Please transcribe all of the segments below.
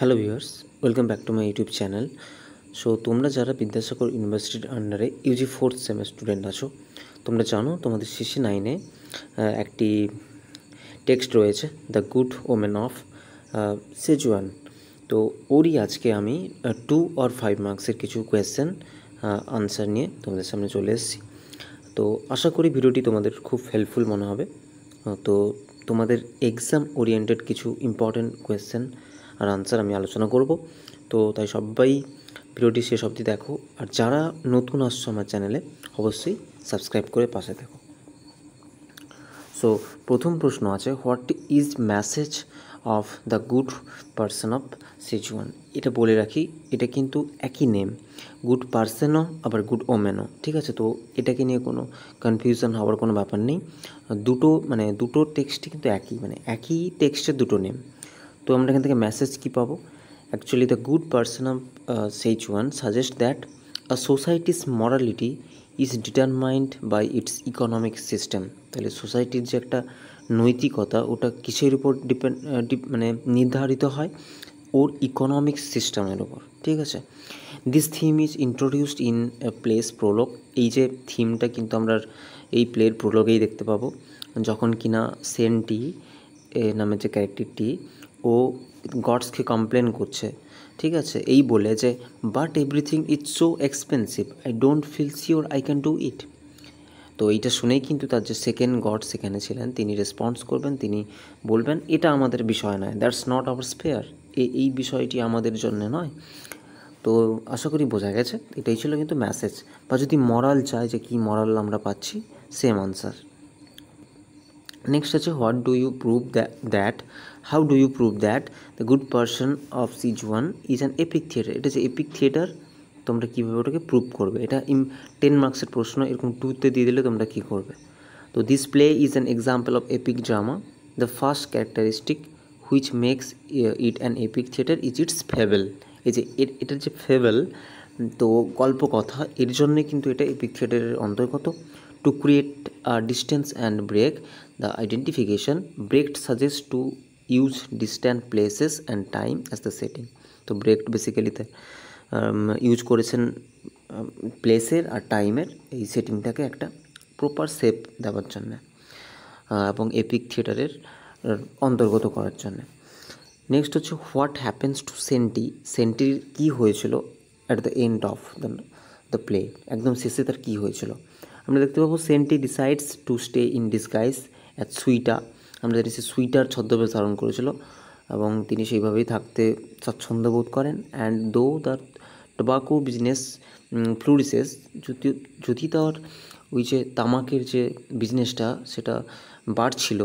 Hello viewers, welcome back to my YouTube channel. So তোমরা যারা বিদ্যাসাগর ইউনিভার্সিটির আন্ডারে ইউজি ফোর্থ সেমের স্টুডেন্ট আছো, তোমরা জানো তোমাদের সিসি 9-এ একটি টেক্সট রয়েছে, the good women of Schezwan. তো ওরই আজকে আমি 2 or 5 মার্কসের কিছু কোয়েশ্চেন আনসার নিয়ে তোমাদের সামনে চলে এসেছি। তো আশা করি ভিডিওটি তোমাদের খুব হেল্পফুল মনে হবে। তো তোমাদের এক্সাম ওরিয়েন্টেড কিছু ইম্পর্টেন্ট কোয়েশ্চেন আর আনসার আমি আলোচনা করব। তো তাই সবাই ভিডিওটি শেষ অবধি দেখো, আর যারা নতুন আসছো আমার চ্যানেলে অবশ্যই সাবস্ক্রাইব করে পাশে দেখো। সো প্রথম প্রশ্ন আছে, what is message of the good person of Schezwan. এটা বলে রাখি, এটা কিন্তু একই নেম, গুড পারসনও আবার গুড ওমেনও, ঠিক আছে? তো এটাকে নিয়ে কোনো কনফিউশন হওয়ার কোনো ব্যাপার নেই। দুটো টেক্সটই কিন্তু একই টেক্সটের দুটো নেম। তো আমরা এখান থেকে মেসেজ কী পাবো? Actually the good person of Szechwan suggest that a society's morality is determined by its economic system. তাহলে সোসাইটির যে একটা নৈতিকতা, ওটা কিসের উপর নির্ধারিত হয়? ওর ইকোনমিক সিস্টেমের ওপর, ঠিক আছে? This theme is introduced in place Prolog. এই যে থিমটা কিন্তু আমরা এই প্লের প্রোলগেই দেখতে পাবো, যখন কিনা সেন্টি নামের যে ক্যারেক্টারটি ও গডসকে কমপ্লেন করছে, ঠিক আছে, এই বলে যে but everything is so expensive, I don't feel sure I can do it. তো এইটা শুনেই কিন্তু তার যে সেকেন্ড গড সেখানে ছিলেন, তিনি রেসপন্স করবেন, তিনি বলবেন এটা আমাদের বিষয় নয়, দ্যাটস নট আওয়ার স্পেয়ার, এই বিষয়টি আমাদের জন্য নয়। তো আশা করি বোঝা গেছে, এটাই ছিল কিন্তু মেসেজ। বা যদি মরাল চাই, যে কী মরাল আমরা পাচ্ছি, সেম আনসার। নেক্সট আছে, what do you prove that how do you prove that the good person of Szechwan is an epic theatre. এটা যে এপিক থিয়েটার, তোমরা কীভাবে ওটাকে প্রুভ করবে? এটা 10 মার্কসের প্রশ্ন, এরকম 2তে দিয়ে দিলে তোমরা কী করবে? তো this play is an example of epic drama, the first characteristic which makes it an epic theatre is its fable. এই যে এটার যে ফেবেল, তো গল্পকথা, এর জন্যে কিন্তু এটা এপিক থিয়েটারের অন্তর্গত। To create distance and break the identification, Brecht suggest to use distant places and time as the setting. তো ব্রেক বেসিক্যালিতে ইউজ করেছেন প্লেসের আর টাইমের এই সেটিংটাকে একটা প্রপার শেপ দেওয়ার জন্যে এবং এপিক থিয়েটারের অন্তর্গত করার জন্যে। নেক্সট হচ্ছে, হোয়াট হ্যাপেন্স টু সেন্টি। সেন্টির কী হয়েছিল at the end of the play, একদম শেষে তার কী হয়েছিল? আমরা দেখতে পাবো Shen Te decides to stay in disguise at Shui Ta. আমরা জানি সে সুইটার ছদ্মবেশ ধারণ করেছিল এবং তিনি সেইভাবেই থাকতে স্বাচ্ছন্দ্য বোধ করেন। অ্যান্ড দো দ্য টোবাকো বিজনেস ফ্লুরিসেস, যদি তার ওই যে তামাকের যে বিজনেসটা সেটা বাড়ছিল,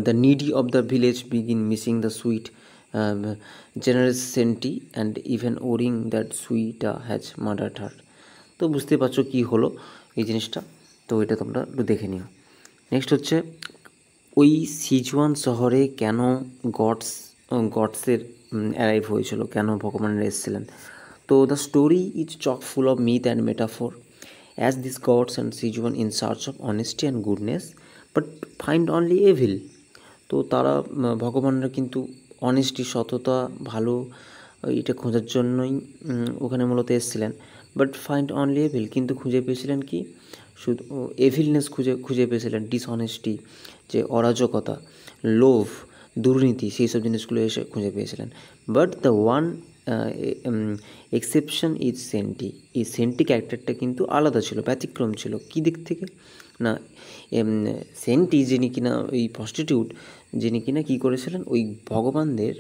the needy of the village begin missing the sweet generous Senti and even worrying that Suita has murdered her. তো বুঝতে পারছো কী হলো এই জিনিসটা, তো এটা তোমরা একটু দেখে নিও। নেক্সট হচ্ছে, ওই সিজুয়ান শহরে কেন গডসের অ্যারাইভ হয়েছিল, কেন ভগবানের এসেছিলেন? তো the story is chock full of myth and metaphor, as this gods and Szechwan in search of honesty and goodness but find only evil. তো তারা ভগবানরা কিন্তু অনেস্টি, সততা, ভালো, এটা খোঁজার জন্যই ওখানে মূলত এসেছিলেন। বাট ফাইন্ড অনলি এভিল, কিন্তু খুঁজে পেয়েছিলেন কি? শুধু এভিলনেস খুঁজে পেয়েছিলেন, ডিসঅনেস্টি, যে অরাজকতা, লোভ, দুর্নীতি, সেই সব জিনিসগুলো এসে খুঁজে পেয়েছিলেন। But the one exception is centi. এই সেন্টি ক্যারেক্টারটা কিন্তু আলাদা ছিল, ব্যতিক্রম ছিল। কী দিক থেকে না, সেন্টি যিনি কিনা ওই প্রস্টিটিউট, যিনি কিনা কী করেছিলেন, ওই ভগবানদের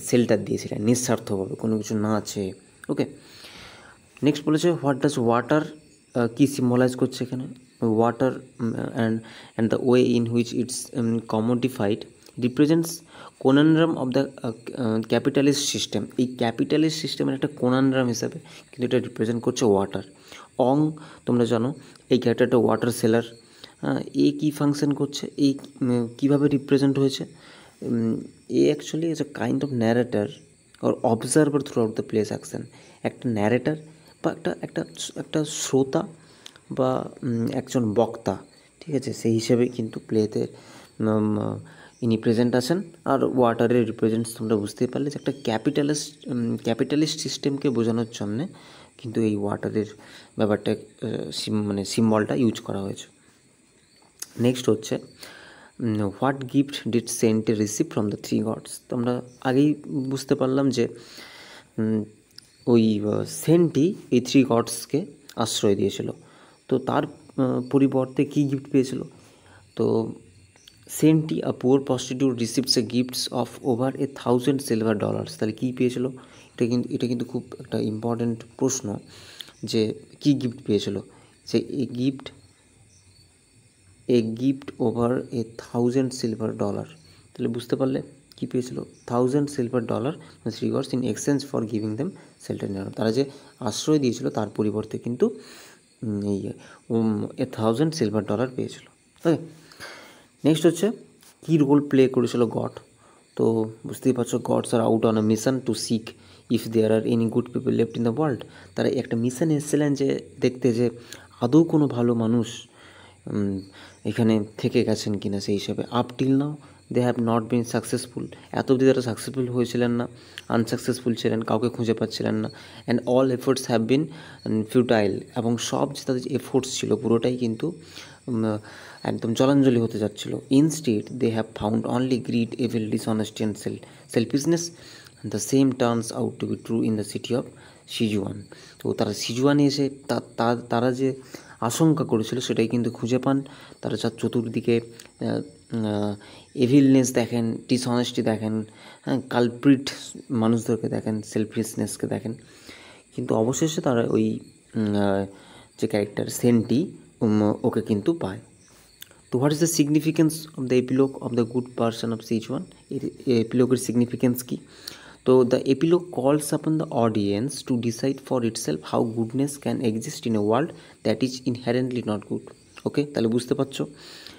শেল্টার দিয়েছিলেন নিঃস্বার্থভাবে, কোনো কিছু না আছে। ওকে, নেক্সট বলেছে, হোয়াট ডাজ ওয়াটার, কী সিম্বলাইজ করছে এখানে? Water and the way in which it's commodified represents conundrum of the capitalist system. এই ক্যাপিটালিস্ট সিস্টেমের একটা কোনানড্রাম হিসাবে কিন্তু এটা রিপ্রেজেন্ট করছে ওয়াটার। অং, তোমরা জানো এই ক্যারেক্টারটা ওয়াটার সেলার। এ কী ফাংশন করছে, এই কীভাবে রিপ্রেজেন্ট হয়েছে? এ actually is a kind of narrator or observer throughout the play's action. একটা ন্যারেটার বা একটা শ্রোতা বা একজন বক্তা, ঠিক আছে, সেই হিসেবে কিন্তু প্লেতে ইনি প্রেজেন্ট আছেন। আর ওয়াটারের রিপ্রেজেন্টস তোমরা বুঝতেই পারলে যে একটা ক্যাপিটালিস্ট সিস্টেমকে বোঝানোর জন্যে কিন্তু এই ওয়াটারের ব্যাপারটা মানে সিম্বলটা ইউজ করা হয়েছে। নেক্সট হচ্ছে what gift did Shen Te receive from the three gods. তো আমরা আগেই বুঝতে পারলাম যে ওই সেন্টই এই থ্রি গডসকে আশ্রয় দিয়েছিল। তো তার পরিবর্তে কী গিফট পেয়েছিল? তো সেন্টই a poor prostitute receives a gifts of over 1,000 silver dollars. তাহলে কী পেয়েছিল? এটা কিন্তু খুব একটা ইম্পর্ট্যান্ট প্রশ্ন যে কী গিফট পেয়েছিল। যে a gift over 1,000 silver dollar. তাহলে বুঝতে পারলে কী পেয়েছিল? 1,000 silver dollar three gods in exchange for giving them shelter in Europe. তারা যে আশ্রয় দিয়েছিল তার পরিবর্তে কিন্তু এই 1,000 সিলভার ডলার পেয়েছিল। ওকে, নেক্সট হচ্ছে কী রোল প্লে করেছিল গড। তো বুঝতেই পারছো, gods are out on a mission to seek if there are any good people left in the world. তারা একটা মিশনে এসেছিলেন যে দেখতে যে আদৌ কোনো ভালো মানুষ এখানে থেকে গেছেন কিনা। সেই হিসাবে up till now they have not been successful. এত অবধি তারা সাকসেসফুল হয়েছিলেন না, আনসাকসেসফুল ছিলেন, কাউকে খুঁজে পাচ্ছিলেন না। And all efforts have been futile. এবং সব যে তাদের যে এফোর্টস ছিল পুরোটাই কিন্তু একদম জলাঞ্জলি হতে যাচ্ছিলো। Instead they have found only greed, evil, dishonesty and selfishness. The same turns out to be true in the city of Szechwan. তো তারা সিজুয়ানে এসে তারা যে আশঙ্কা করেছিল সেটাই কিন্তু খুঁজে পান। তারা যার চতুর্দিকে এভিলনেস দেখেন, ডিসঅনেস্টি দেখেন, কালপ্রিট মানুষদেরকে দেখেন, সেলফিশনেসকে দেখেন, কিন্তু অবশেষে তারা ওই যে ক্যারেক্টার সেন্টি ওকে কিন্তু পায়। তো what is the significance of the epilogue of the good person of Szechwan? এর এপিলগের সিগনিফিকেন্স কী? তো the epilogue calls upon the audience to decide for itself how goodness can exist in a world that is inherently not good. Okay, তাহলে বুঝতে পারছো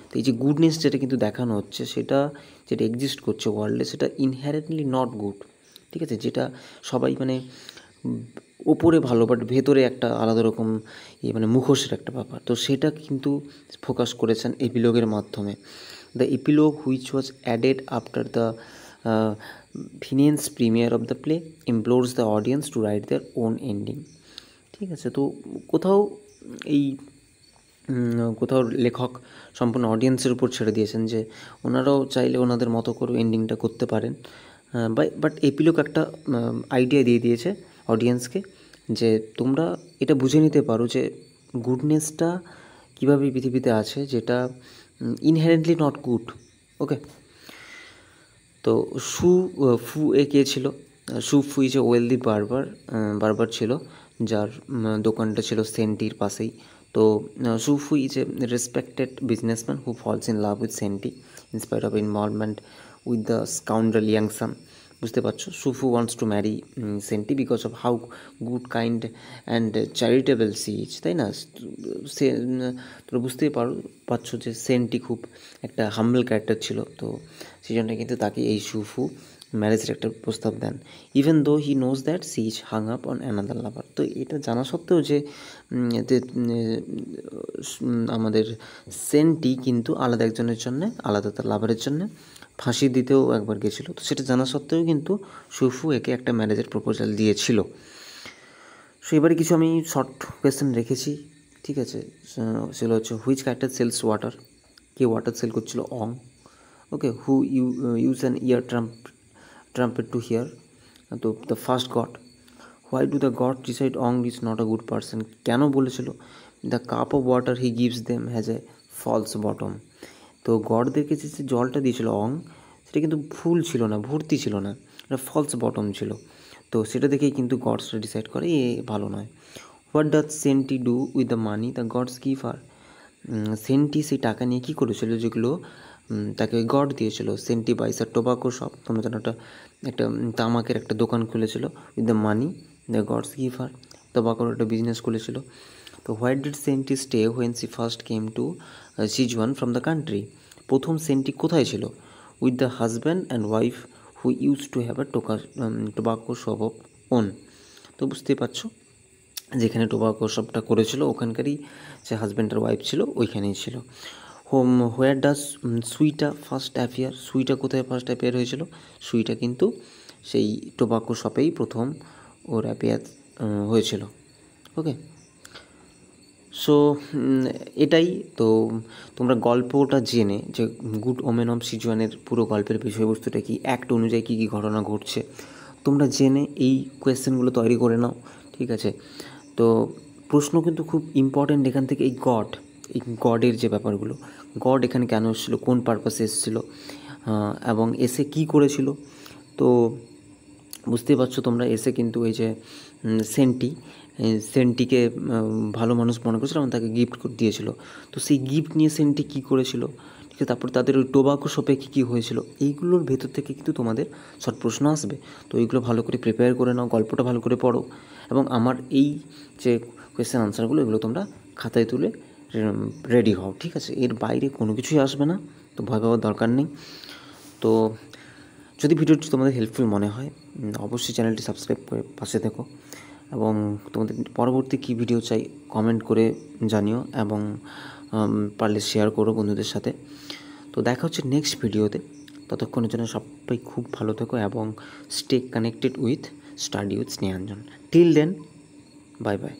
তো এই যে গুডনেস যেটা কিন্তু দেখানো হচ্ছে সেটা যেটা এক্সিস্ট করছে ওয়ার্ল্ডে সেটা ইনহেরেন্টলি নট গুড। ঠিক আছে, যেটা সবাই মানে ওপরে ভালো বাট ভেতরে একটা আলাদা রকম মানে মুখোশের একটা ব্যাপার। তো সেটা কিন্তু ফোকাস করেছেন এপিলগের মাধ্যমে। The epilogue which was added after the Finnish premiere of the play implores the audience to write their own ending. ঠিক আছে, তো কোথাও লেখক সম্পূর্ণ অডিয়েন্সের উপর ছেড়ে দিয়েছেন যে ওনারাও চাইলে ওনাদের মতো করে এন্ডিংটা করতে পারেন। বাট এপিলগ একটা আইডিয়া দিয়ে দিয়েছে অডিয়েন্সকে যে তোমরা এটা বুঝে নিতে পারো যে গুডনেসটা কীভাবে পৃথিবীতে আছে যেটা ইনহেরেন্টলি নট গুড। ওকে, তো ফু এ কে ছিল? ফু ইজ এ ওয়েলদি বারবার ছিল যার দোকানটা ছিল সেন্টির পাশেই। তো Fu is a respected businessman who falls in love with Shen Te in spite of involvement with the scoundrel Yang Sun. বুঝতে পারছো, Shu Fu wants to marry Shen Te because of how good, kind and charitable she is, তাই না? সে তোমরা বুঝতেই পারছো যে centi খুব একটা হাম্বল ক্যারেক্টার ছিল। তো সেই জন্য কিন্তু তাকে এই সুফু ম্যারেজের একটা প্রস্তাব দেন। Even though he knows that she is hung up on another lover. তো এটা জানা সত্ত্বেও যে আমাদের সেন্টি কিন্তু আলাদা একজনের জন্যে, আলাদা তার লাভারের জন্যে ফাঁসি দিতেও একবার গেছিলো। তো সেটা জানা সত্ত্বেও কিন্তু সুফু একে একটা ম্যারেজের প্রপোজাল দিয়েছিল। সো এবারে কিছু আমি শর্ট কোয়েশ্চেন রেখেছি, ঠিক আছে? সেগুলো হচ্ছে হুইচ ক্যারেক্টার সেলস ওয়াটার? কে ওয়াটার সেল করছিল? Wang. Okay, who use an ear trumpet to hear? তো the first god. Why do the god decide Wang is not a good person? কেন বলেছিল? The cup of water he gives them has a false bottom. তো গডদেরকে যে জলটা দিয়েছিল অং, সেটা কিন্তু ফুল ছিল না, ভর্তি ছিল না, এটা ফলস বটম ছিল। তো সেটা দেখেই কিন্তু গডসরা ডিসাইড করে এ ভালো নয়। What does Shen Te do with the money the gods give her? Shen Te সেই টাকা নিয়ে কী করেছিল যেগুলো তাকে গড দিয়েছিল? Shen Te buys a tobacco shop. তোমরা জানো একটা তামাকের একটা দোকান খুলেছিল with the money the gods give her. টোবাকোর একটা বিজনেস খুলেছিল। তো why did Shen Te stay when she first came to Szechwan from the country? প্রথম সেন্টি কোথায় ছিল? With the husband and wife who use to have a tobacco shop of on. তো বুঝতেই পারছো যেখানে টোবাকো শপটা করেছিল ওখানকারই যে হাজব্যান্ড আর ওয়াইফ ছিল ওইখানেই ছিল। Where does Shui Ta first appear? Shui Ta কোথায় ফার্স্ট অ্যাপিয়ার হয়েছিল? সুইটা কিন্তু সেই টোবাকো শপেই প্রথম ওর অ্যাপিয়ার হয়েছিল। ওকে, সো এটাই তো। তোমরা গল্পটা জেনে যে গুড ওমেন অফ সিজুয়ানের পুরো গল্পের বিষয়বস্তুটা কি, অ্যাক্ট অনুযায়ী কী কী ঘটনা ঘটছে, তোমরা জেনে এই কোয়েশ্চেনগুলো তৈরি করে নাও, ঠিক আছে? তো প্রশ্ন কিন্তু খুব ইম্পর্ট্যান্ট এখান থেকে, এই গডের যে ব্যাপারগুলো, গড এখানে কেন এসেছিলো, কোন পারপাসে এসেছিলো, এবং এসে কী করেছিল। তো বুঝতেই পারছো তোমরা, এসে কিন্তু এই যে সেন্টিকে ভালো মানুষ মনে করেছিল এবং তাকে গিফট দিয়েছিল। তো সেই গিফট নিয়ে সেন্টি কী করেছিল, ঠিক আছে? তারপর তাদের ওই টোবাকো শপে কী কী হয়েছিল, এইগুলোর ভেতর থেকে কিন্তু তোমাদের শর্ট প্রশ্ন আসবে। তো এইগুলো ভালো করে প্রিপেয়ার করে নাও, গল্পটা ভালো করে পড়ো, এবং আমার এই যে কোয়েশ্চেন আনসারগুলো এগুলো তোমরা খাতায় তুলে রেডি হও, ঠিক আছে? এর বাইরে কোনো কিছুই আসবে না, তো ভয় পাওয়ার দরকার নেই। তো যদি ভিডিওটি তোমাদের হেল্পফুল মনে হয় অবশ্যই চ্যানেলটি সাবস্ক্রাইব করে পাশে থেকো, এবং তোমাদের পরবর্তী কী ভিডিও চাই কমেন্ট করে জানিও, এবং পারলে শেয়ার করো বন্ধুদের সাথে। তো দেখা হচ্ছে নেক্সট ভিডিওতে, ততক্ষণের জন্য সবাই খুব ভালো থেকো এবং stay connected with study with Snehanjan. Till then, bye by.